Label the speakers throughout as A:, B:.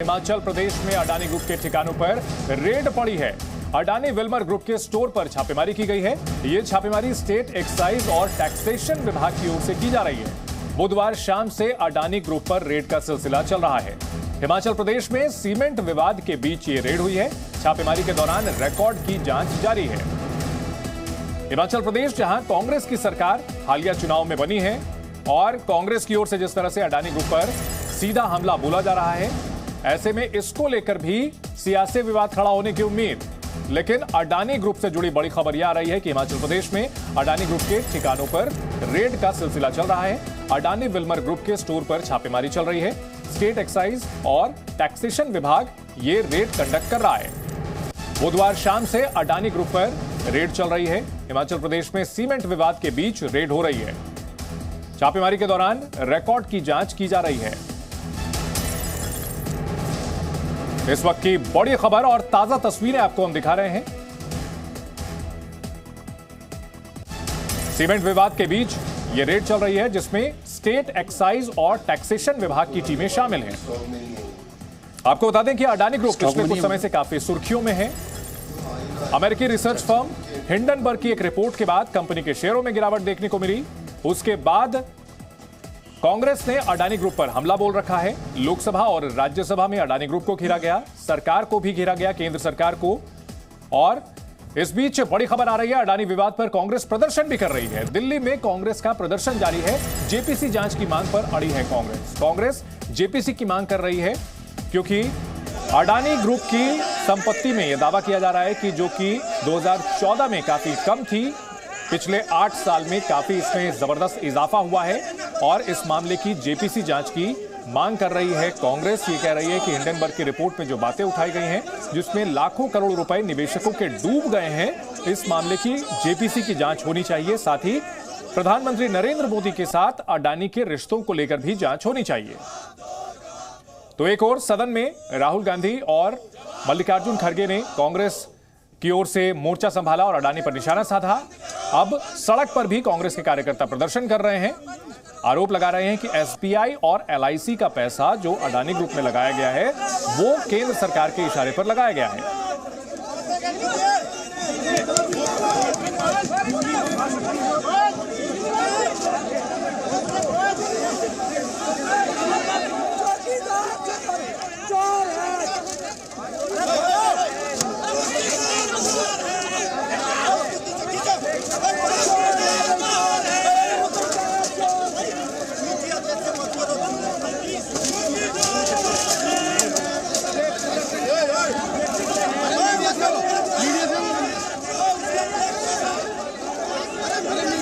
A: हिमाचल प्रदेश में अडानी ग्रुप के ठिकानों पर रेड पड़ी है। अडानी विल्मर ग्रुप के स्टोर पर छापेमारी की गई है। ये छापेमारी स्टेट एक्साइज और टैक्सेशन विभाग की ओर से की जा रही है। बुधवार शाम से अडानी ग्रुप पर रेड का सिलसिला चल रहा है। हिमाचल प्रदेश में सीमेंट विवाद के बीच ये रेड हुई है। छापेमारी के दौरान रिकॉर्ड की जांच जारी है। हिमाचल प्रदेश जहां कांग्रेस की सरकार हालिया चुनाव में बनी है और कांग्रेस की ओर से जिस तरह से अडानी ग्रुप पर सीधा हमला बोला जा रहा है, ऐसे में इसको लेकर भी सियासी विवाद खड़ा होने की उम्मीद। लेकिन अडानी ग्रुप से जुड़ी बड़ी खबर यह आ रही है कि हिमाचल प्रदेश में अडानी ग्रुप के ठिकानों पर रेड का सिलसिला चल रहा है। अडानी विल्मर ग्रुप के स्टोर पर छापेमारी चल रही है। स्टेट एक्साइज और टैक्सेशन विभाग ये रेड कंडक्ट कर रहा है। बुधवार शाम से अडानी ग्रुप पर रेड चल रही है। हिमाचल प्रदेश में सीमेंट विवाद के बीच रेड हो रही है। छापेमारी के दौरान रिकॉर्ड की जांच की जा रही है। इस वक्त की बड़ी खबर और ताजा तस्वीरें आपको हम दिखा रहे हैं। सीमेंट विवाद के बीच यह रेड चल रही है, जिसमें स्टेट एक्साइज और टैक्सेशन विभाग की टीमें शामिल हैं। आपको बता दें कि अडानी ग्रुप पिछले कुछ समय से काफी सुर्खियों में है। अमेरिकी रिसर्च फर्म हिंडनबर्ग की एक रिपोर्ट के बाद कंपनी के शेयरों में गिरावट देखने को मिली। उसके बाद कांग्रेस ने अडानी ग्रुप पर हमला बोल रखा है। लोकसभा और राज्यसभा में अडानी ग्रुप को घेरा गया, सरकार को भी घेरा गया, केंद्र सरकार को। और इस बीच बड़ी खबर आ रही है, अडानी विवाद पर कांग्रेस प्रदर्शन भी कर रही है। दिल्ली में कांग्रेस का प्रदर्शन जारी है। जेपीसी जांच की मांग पर अड़ी है कांग्रेस जेपीसी की मांग कर रही है, क्योंकि अडानी ग्रुप की संपत्ति में यह दावा किया जा रहा है कि जो कि 2014 में काफी कम थी, पिछले 8 साल में काफी इसमें जबरदस्त इजाफा हुआ है। और इस मामले की जेपीसी जांच की मांग कर रही है कांग्रेस। ये कह रही है कि हिंडनबर्ग की रिपोर्ट में जो बातें उठाई गई हैं, जिसमें लाखों करोड़ रुपए निवेशकों के डूब गए हैं, इस मामले की जेपीसी की जांच होनी चाहिए। साथ ही प्रधानमंत्री नरेंद्र मोदी के साथ अडानी के रिश्तों को लेकर भी जांच होनी चाहिए। तो एक और सदन में राहुल गांधी और मल्लिकार्जुन खड़गे ने कांग्रेस की ओर से मोर्चा संभाला और अडानी पर निशाना साधा। अब सड़क पर भी कांग्रेस के कार्यकर्ता प्रदर्शन कर रहे हैं। आरोप लगा रहे हैं कि एसबीआई और एलआईसी का पैसा जो अडानी ग्रुप में लगाया गया है, वो केंद्र सरकार के इशारे पर लगाया गया है।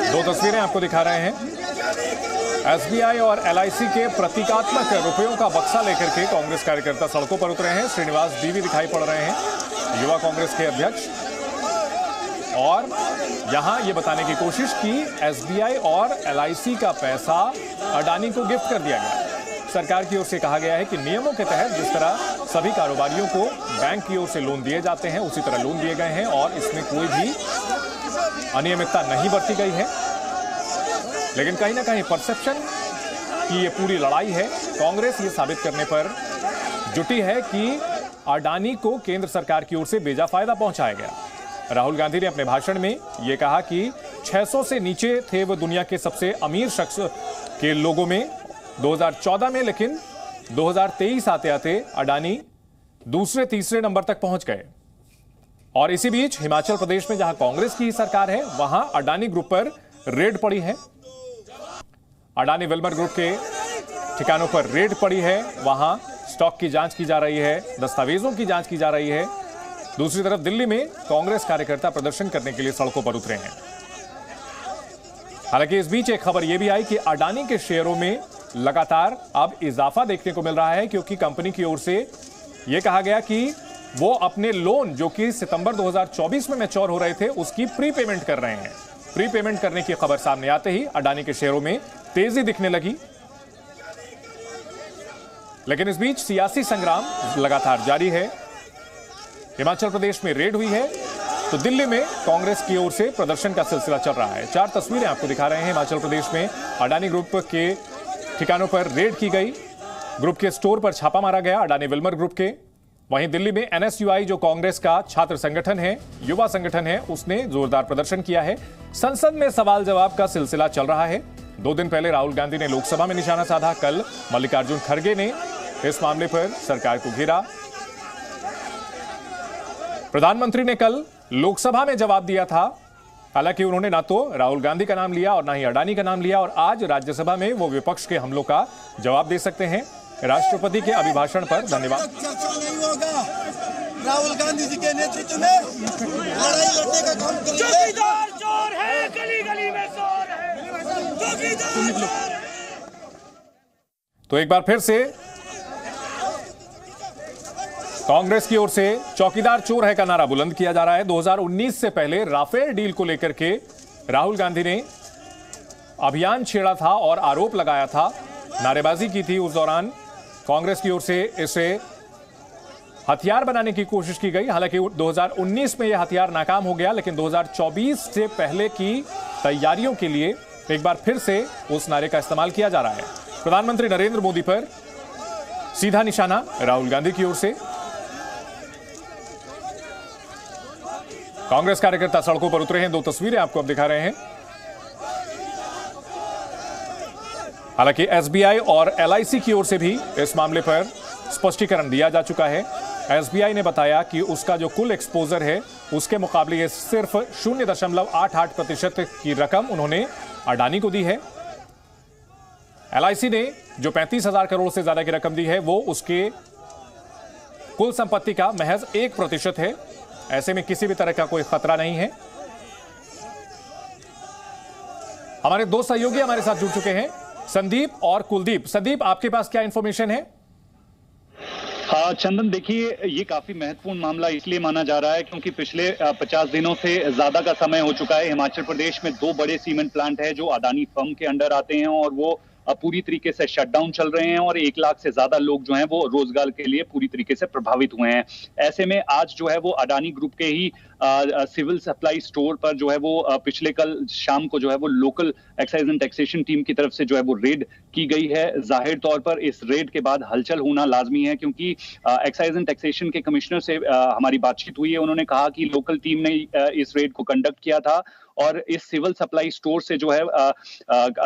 A: दो तस्वीरें आपको दिखा रहे हैं। एसबीआई और एलआईसी के प्रतीकात्मक रुपयों का बक्सा लेकर के कांग्रेस कार्यकर्ता सड़कों पर उतरे हैं। श्रीनिवास डीवी दिखाई पड़ रहे हैं, युवा कांग्रेस के अध्यक्ष, और यहां ये बताने की कोशिश की एसबीआई और एलआईसी का पैसा अडानी को गिफ्ट कर दिया गया। सरकार की ओर से कहा गया है कि नियमों के तहत जिस तरह सभी कारोबारियों को बैंक की ओर से लोन दिए जाते हैं, उसी तरह लोन दिए गए हैं और इसमें कोई भी अनियमितता नहीं बरती गई है। लेकिन कहीं ना कहीं परसेप्शन की ये पूरी लड़ाई है। कांग्रेस ये साबित करने पर जुटी है कि अडानी को केंद्र सरकार की ओर से बेजा फायदा पहुंचाया गया। राहुल गांधी ने अपने भाषण में यह कहा कि 600 से नीचे थे वो दुनिया के सबसे अमीर शख्स के लोगों में 2014 में, लेकिन 2023 आते आते अडानी दूसरे तीसरे नंबर तक पहुंच गए। और इसी बीच हिमाचल प्रदेश में जहां कांग्रेस की सरकार है, वहां अडानी ग्रुप पर रेड पड़ी है। अडानी विल्मर ग्रुप के ठिकानों पर रेड पड़ी है। वहां स्टॉक की जांच की जा रही है, दस्तावेजों की जांच की जा रही है। दूसरी तरफ दिल्ली में कांग्रेस कार्यकर्ता प्रदर्शन करने के लिए सड़कों पर उतरे हैं। हालांकि इस बीच एक खबर यह भी आई कि अडानी के शेयरों में लगातार अब इजाफा देखने को मिल रहा है, क्योंकि कंपनी की ओर से यह कहा गया कि वो अपने लोन जो कि सितंबर 2024 में मैच्योर हो रहे थे, उसकी प्री पेमेंट कर रहे हैं। प्री पेमेंट करने की खबर सामने आते ही अडानी के शेयरों में तेजी दिखने लगी। लेकिन इस बीच सियासी संग्राम लगातार जारी है। हिमाचल प्रदेश में रेड हुई है, तो दिल्ली में कांग्रेस की ओर से प्रदर्शन का सिलसिला चल रहा है। 4 तस्वीरें आपको दिखा रहे हैं। हिमाचल प्रदेश में अडानी ग्रुप के ठिकानों पर रेड की गई। ग्रुप के स्टोर पर छापा मारा गया, अडानी विल्मर ग्रुप के। वहीं दिल्ली में एनएसयूआई, जो कांग्रेस का छात्र संगठन है, युवा संगठन है, उसने जोरदार प्रदर्शन किया है। संसद में सवाल जवाब का सिलसिला चल रहा है। 2 दिन पहले राहुल गांधी ने लोकसभा में निशाना साधा। कल मल्लिकार्जुन खड़गे ने इस मामले पर सरकार को घेरा। प्रधानमंत्री ने कल लोकसभा में जवाब दिया था। हालांकि उन्होंने ना तो राहुल गांधी का नाम लिया और ना ही अडानी का नाम लिया, और आज राज्यसभा में वो विपक्ष के हमलों का जवाब दे सकते हैं। राष्ट्रपति के अभिभाषण पर धन्यवाद।
B: चर्चा नहीं होगा। राहुल गांधी जी के नेतृत्व में लड़ाई लड़ने का काम करेंगे। चौकीदार चोर है, गली गली में चोर है, चौकीदार चोर है।
A: तो एक बार फिर से कांग्रेस की ओर से चौकीदार चोर है का नारा बुलंद किया जा रहा है। 2019 से पहले राफेल डील को लेकर के राहुल गांधी ने अभियान छेड़ा था और आरोप लगाया था, नारेबाजी की थी। उस दौरान कांग्रेस की ओर से इसे हथियार बनाने की कोशिश की गई। हालांकि 2019 में यह हथियार नाकाम हो गया, लेकिन 2024 से पहले की तैयारियों के लिए एक बार फिर से उस नारे का इस्तेमाल किया जा रहा है। प्रधानमंत्री नरेंद्र मोदी पर सीधा निशाना राहुल गांधी की ओर से। कांग्रेस कार्यकर्ता सड़कों पर उतरे हैं। 2 तस्वीरें आपको अब दिखा रहे हैं। हालांकि एसबीआई और एलआईसी की ओर से भी इस मामले पर स्पष्टीकरण दिया जा चुका है। एसबीआई ने बताया कि उसका जो कुल एक्सपोजर है उसके मुकाबले ये सिर्फ 0.88% की रकम उन्होंने अडानी को दी है। एलआईसी ने जो 35,000 करोड़ से ज्यादा की रकम दी है वो उसके कुल संपत्ति का महज 1% है। ऐसे में किसी भी तरह का कोई खतरा नहीं है। हमारे 2 सहयोगी हमारे साथ जुड़ चुके हैं, संदीप और कुलदीप। संदीप, आपके पास क्या इंफॉर्मेशन है?
C: हाँ चंदन, देखिए ये काफी महत्वपूर्ण मामला इसलिए माना जा रहा है क्योंकि पिछले 50 दिनों से ज्यादा का समय हो चुका है। हिमाचल प्रदेश में 2 बड़े सीमेंट प्लांट है जो अडानी फर्म के अंडर आते हैं और वो पूरी तरीके से शटडाउन चल रहे हैं और 1 लाख से ज्यादा लोग जो हैं वो रोजगार के लिए पूरी तरीके से प्रभावित हुए हैं। ऐसे में आज जो है वो अडानी ग्रुप के ही सिविल सप्लाई स्टोर पर जो है वो पिछले कल शाम को जो है वो local excise and taxation team की तरफ से जो है वो रेड की गई है। जाहिर तौर पर इस रेड के बाद हलचल होना लाजमी है क्योंकि एक्साइज एंड टैक्सेशन के कमिश्नर से हमारी बातचीत हुई है। उन्होंने कहा कि लोकल टीम ने इस रेड को कंडक्ट किया था और इस सिविल सप्लाई स्टोर से जो है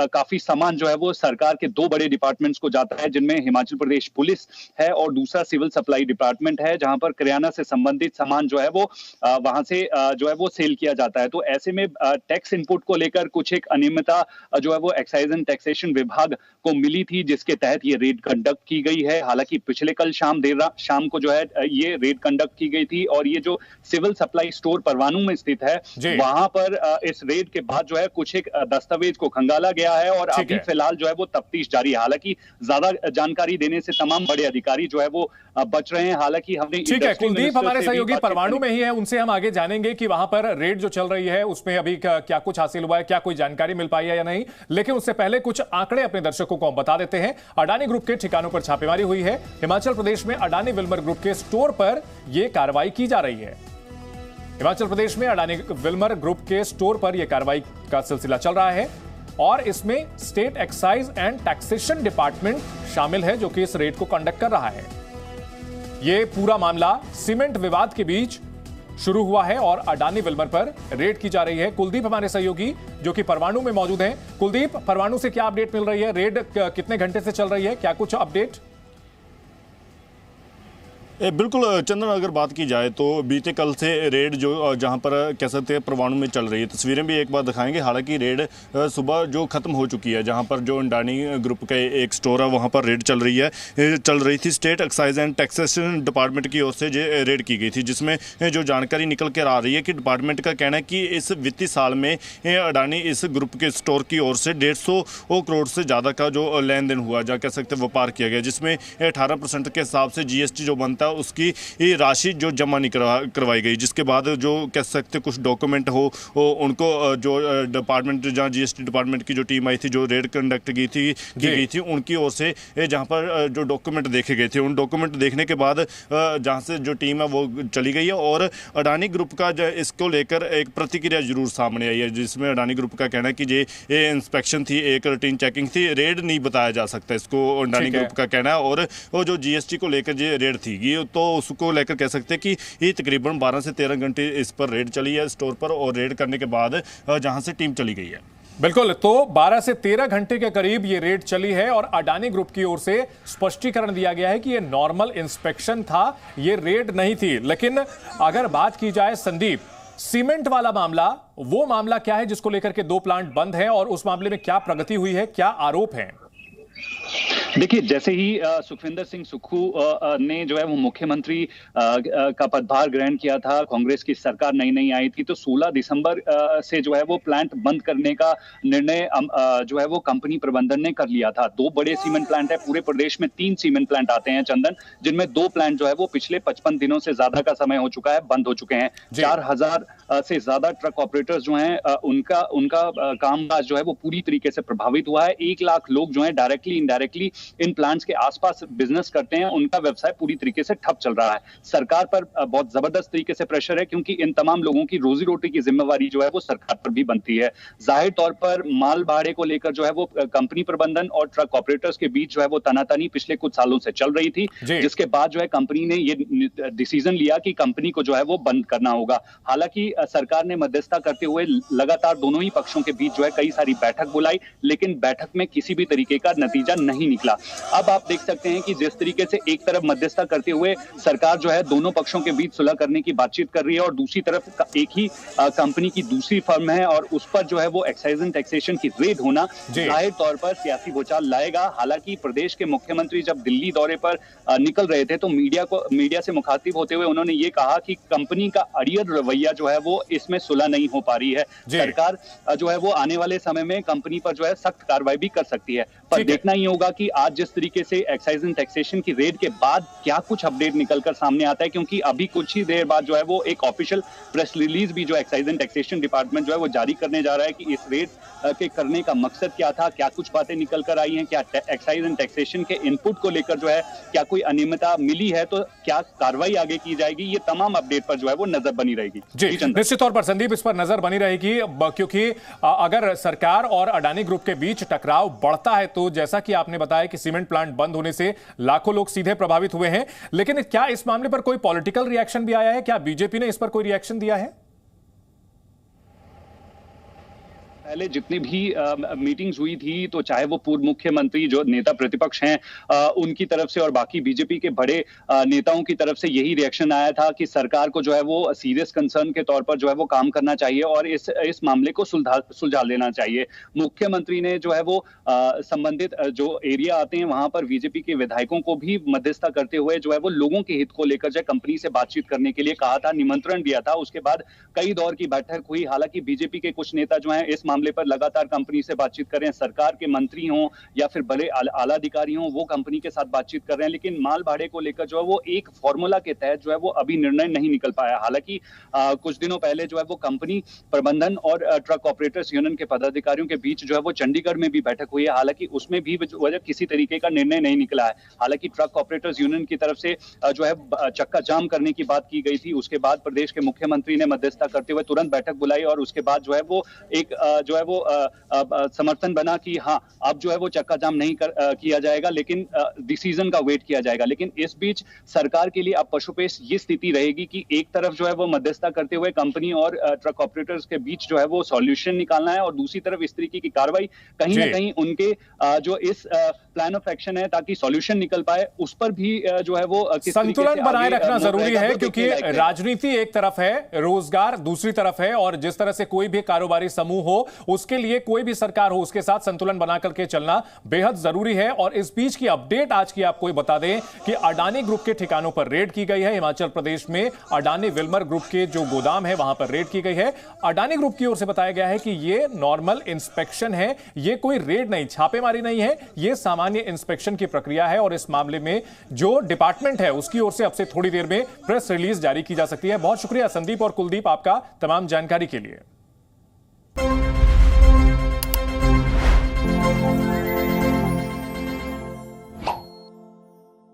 C: काफी सामान जो है वो सरकार के 2 बड़े डिपार्टमेंट्स को जाता है, जिनमें हिमाचल प्रदेश पुलिस है और दूसरा सिविल सप्लाई डिपार्टमेंट है, जहां पर किराना से संबंधित सामान जो है वो वहां से जो है वो सेल किया जाता है। तो ऐसे में टैक्स इनपुट को लेकर कुछ एक अनियमितता जो है वो एक्साइज एंड टैक्सेशन विभाग को मिली थी, जिसके तहत ये रेड कंडक्ट की गई है। हालांकि पिछले कल शाम को जो है ये रेड कंडक्ट की गई थी और ये जो सिविल सप्लाई स्टोर परवाणू में स्थित है वहां पर इस रेड के बाद जो है कुछ एक दस्तावेज को खंगाला गया है और अभी फिलहाल जो है वो तफ्तीश जारी है। हालांकि ज्यादा जानकारी देने से तमाम बड़े अधिकारी जो है वो बच रहे हैं। हालांकि हमने
A: ठीक है, कुलदीप हमारे सहयोगी परवाणु में ही है, उनसे हम आगे जानेंगे कि वहां पर रेड जो चल रही है उसमें अभी क्या कुछ हासिल हुआ है, क्या कोई जानकारी मिल पाई है या नहीं। लेकिन उससे पहले कुछ आंकड़े अपने दर्शकों को हम बता देते हैं। अडानी ग्रुप के ठिकानों पर छापेमारी हुई है। हिमाचल प्रदेश में अडानी विल्मर ग्रुप के स्टोर पर यह कार्रवाई की जा रही है। हिमाचल प्रदेश में अडानी विल्मर ग्रुप के स्टोर पर यह कार्रवाई का सिलसिला चल रहा है और इसमें state excise and taxation department शामिल है जो कि इस रेड को कंडक्ट कर रहा है। यह पूरा मामला सीमेंट विवाद के बीच शुरू हुआ है और अडानी विल्मर पर रेड की जा रही है। कुलदीप हमारे सहयोगी जो कि परवाणु में मौजूद हैं। कुलदीप, परवाणु से क्या अपडेट मिल रही है? रेड कितने घंटे से चल रही है, क्या कुछ अपडेट?
D: बिल्कुल चंदन, अगर बात की जाए तो बीते कल से रेड जो जहां पर कह सकते हैं परवाणु में चल रही है, तस्वीरें भी एक बार दिखाएंगे। हालांकि रेड सुबह जो खत्म हो चुकी है, जहां पर जो अडानी ग्रुप का एक स्टोर है वहां पर रेड चल रही थी। State excise and taxation department की ओर से रेड की गई थी, जिसमें जो जानकारी निकल कर आ रही है कि डिपार्टमेंट का कहना है कि इस वित्तीय साल में अडानी इस ग्रुप के स्टोर की ओर से 150 करोड़ से ज़्यादा का जो लेन देन हुआ, जा कह सकते व्यापार किया गया, जिसमें 18% के हिसाब से GST जो बनता है उसकी राशि जो जमा नहीं करवाई गई, जिसके बाद जो कह सकते कुछ डॉक्यूमेंट हो उनको जो डिपार्टमेंट, जहाँ जीएसटी डिपार्टमेंट की जो टीम आई थी, जो रेड कंडक्ट की गई थी उनकी ओर से जहाँ पर जो डॉक्यूमेंट देखे गए थे, उन डॉक्यूमेंट देखने के बाद जहाँ से जो टीम है वो चली गई है। और अडानी ग्रुप का इसको लेकर एक प्रतिक्रिया जरूर सामने आई है, जिसमें अडानी ग्रुप का कहना है कि ये इंस्पेक्शन थी, एक रूटीन चेकिंग थी, रेड नहीं बताया जा सकता इसको, अडानी ग्रुप का कहना है। और वो जो जीएसटी को लेकर जो रेड थी तो उसको लेकर कह सकते हैं कि ये तकरीबन 12 से 13 घंटे इस पर रेड चली है स्टोर पर, और रेड करने के बाद जहां से टीम चली गई है।
A: बिल्कुल, तो 12 से 13 घंटे के करीब ये रेड चली है और अडानी ग्रुप की ओर से स्पष्टीकरण दिया गया है कि ये नॉर्मल इंस्पेक्शन था, ये रेड नहीं थी। लेकिन अगर बात की जाए संदीप, सीमेंट वाला मामला, वो मामला क्या है जिसको लेकर के 2 प्लांट बंद हैं और उस मामले में क्या प्रगति हुई है, क्या आरोप है?
C: देखिए, जैसे ही सुखविंदर सिंह सुक्खू ने जो है वो मुख्यमंत्री का पदभार ग्रहण किया था, कांग्रेस की सरकार नई आई थी, तो 16 दिसंबर से जो है वो प्लांट बंद करने का निर्णय जो है वो कंपनी प्रबंधन ने कर लिया था। 2 बड़े सीमेंट प्लांट है, पूरे प्रदेश में 3 सीमेंट प्लांट आते हैं चंदन, जिनमें 2 प्लांट जो है वो पिछले 55 दिनों से ज्यादा का समय हो चुका है, बंद हो चुके हैं। 4000 से ज्यादा ट्रक ऑपरेटर्स जो हैं उनका कामकाज जो है वो पूरी तरीके से प्रभावित हुआ है। 1 लाख लोग जो है डायरेक्टली इनडायरेक्टली इन प्लांट्स के आसपास बिजनेस करते हैं, उनका व्यवसाय पूरी तरीके से ठप चल रहा है। सरकार पर बहुत जबरदस्त तरीके से प्रेशर है, क्योंकि इन तमाम लोगों की रोजी रोटी की जिम्मेवारी जो है वो सरकार पर भी बनती है। जाहिर तौर पर माल भाड़े को लेकर जो है वो कंपनी प्रबंधन और ट्रक ऑपरेटर्स के बीच जो है वो तनातनी पिछले कुछ सालों से चल रही थी, जिसके बाद जो है कंपनी ने ये डिसीजन लिया कि कंपनी को जो है वो बंद करना होगा। हालांकि सरकार ने मध्यस्थता करते हुए लगातार दोनों ही पक्षों के बीच जो है कई सारी बैठक बुलाई, लेकिन बैठक में किसी भी तरीके का नतीजा नहीं निकला। अब आप देख सकते हैं कि जिस तरीके से एक तरफ मध्यस्थता करते हुए सरकार जो है दोनों पक्षों के बीच सुलह करने की बातचीत कर रही है, और दूसरी तरफ एक ही कंपनी की दूसरी फर्म है और उस पर जो है वो एक्साइज एंड टैक्सेशन की रेड होना जाहिर तौर पर सियासी भूचाल लाएगा। हालांकि प्रदेश के मुख्यमंत्री जब दिल्ली दौरे पर निकल रहे थे तो मीडिया से मुखातिब होते हुए उन्होंने ये कहा कि कंपनी का अड़ियल रवैया जो है वो इसमें सुलह नहीं हो पा रही है। सरकार जो है वो आने वाले समय में कंपनी पर जो है सख्त कार्रवाई भी कर सकती है, पर देखना ही होगा कि आज जिस तरीके से एक्साइज एंड टैक्सेशन की रेड के बाद क्या कुछ अपडेट निकलकर सामने आता है, क्योंकि अभी कुछ ही देर बाद जो है वो एक ऑफिशियल प्रेस रिलीज भी जो एक्साइज एंड टैक्सेशन डिपार्टमेंट जो है वो जारी करने जा रहा है कि इस रेड के करने का मकसद क्या था, क्या कुछ बातें निकल कर आई हैं, क्या एक्साइज एंड टैक्सेशन के इनपुट को लेकर जो है क्या कोई अनियमितता मिली है, तो क्या कार्रवाई आगे की जाएगी, ये तमाम अपडेट पर जो है वो नजर बनी रहेगी।
A: जी, निश्चित तौर पर संदीप इस पर नजर बनी रहेगी, क्योंकि अगर सरकार और अडानी ग्रुप के बीच टकराव बढ़ता है तो जैसा कि आपने बताया कि सीमेंट प्लांट बंद होने से लाखों लोग सीधे प्रभावित हुए हैं, लेकिन क्या इस मामले पर कोई पॉलिटिकल रिएक्शन भी आया है? क्या बीजेपी ने इस पर कोई रिएक्शन दिया है?
C: पहले जितनी भी मीटिंग्स हुई थी तो चाहे वो पूर्व मुख्यमंत्री जो नेता प्रतिपक्ष हैं उनकी तरफ से और बाकी बीजेपी के बड़े नेताओं की तरफ से यही रिएक्शन आया था कि सरकार को जो है वो सीरियस कंसर्न के तौर पर जो है वो काम करना चाहिए और इस मामले को सुलझा लेना चाहिए। मुख्यमंत्री ने जो है वो संबंधित जो एरिया आते हैं वहां पर बीजेपी के विधायकों को भी मध्यस्थता करते हुए जो है वो लोगों के हित को लेकर जो कंपनी से बातचीत करने के लिए कहा था, निमंत्रण दिया था। उसके बाद कई दौर की बैठक हुई। हालांकि बीजेपी के कुछ नेता जो है इस मामले पर लगातार कंपनी से बातचीत कर रहे हैं, सरकार के मंत्री हों या फिर बड़े आला अधिकारी हों, वो कंपनी के साथ बातचीत कर रहे हैं, लेकिन माल भाड़े को लेकर जो है वो एक फॉर्मूला के तहत जो है वो अभी निर्णय नहीं निकल पाया। हालांकि कुछ दिनों पहले जो है वो कंपनी प्रबंधन और ट्रक ऑपरेटर्स यूनियन के पदाधिकारियों के बीच जो है वो चंडीगढ़ में भी बैठक हुई है। हालांकि उसमें भी वजह किसी तरीके का निर्णय नहीं निकला है। हालांकि ट्रक ऑपरेटर्स यूनियन की तरफ से जो है चक्का जाम करने की बात की गई थी। उसके बाद प्रदेश के मुख्यमंत्री ने मध्यस्थता करते हुए तुरंत बैठक बुलाई और उसके बाद जो है वो एक जो है वो समर्थन बना कि हाँ अब जो है वो चक्का जाम नहीं किया जाएगा, लेकिन डिसीजन का वेट किया जाएगा। लेकिन इस बीच सरकार के लिए अब पशुपेश ये स्थिति रहेगी कि एक तरफ जो है वो मध्यस्थता करते हुए कंपनी और ट्रक ऑपरेटर्स के बीच जो है वो सॉल्यूशन निकालना है और दूसरी तरफ इस तरीके की कार्रवाई कहीं ना कहीं उनके जो इस प्लान ऑफ एक्शन है ताकि सॉल्यूशन निकल पाए उस पर भी जो है वो
A: संतुलन बनाए रखना जरूरी है, क्योंकि राजनीति एक तरफ है, रोजगार दूसरी तरफ है और जिस तरह से कोई भी कारोबारी समूह हो उसके लिए कोई भी सरकार हो उसके साथ संतुलन बना करके चलना बेहद जरूरी है। और इस बीच की अपडेट आज की आपको बता दें कि अडानी ग्रुप के ठिकानों पर रेड की गई है। हिमाचल प्रदेश में अडानी विल्मर ग्रुप के जो गोदाम है वहां पर रेड की गई है। अडानी ग्रुप की ओर से बताया गया है कि यह नॉर्मल इंस्पेक्शन है, यह कोई रेड नहीं, छापेमारी नहीं है, यह सामान्य सामान्य इंस्पेक्शन की प्रक्रिया है और इस मामले में जो डिपार्टमेंट है उसकी ओर से अब से थोड़ी देर में प्रेस रिलीज जारी की जा सकती है। बहुत शुक्रिया संदीप और कुलदीप आपका तमाम जानकारी के लिए।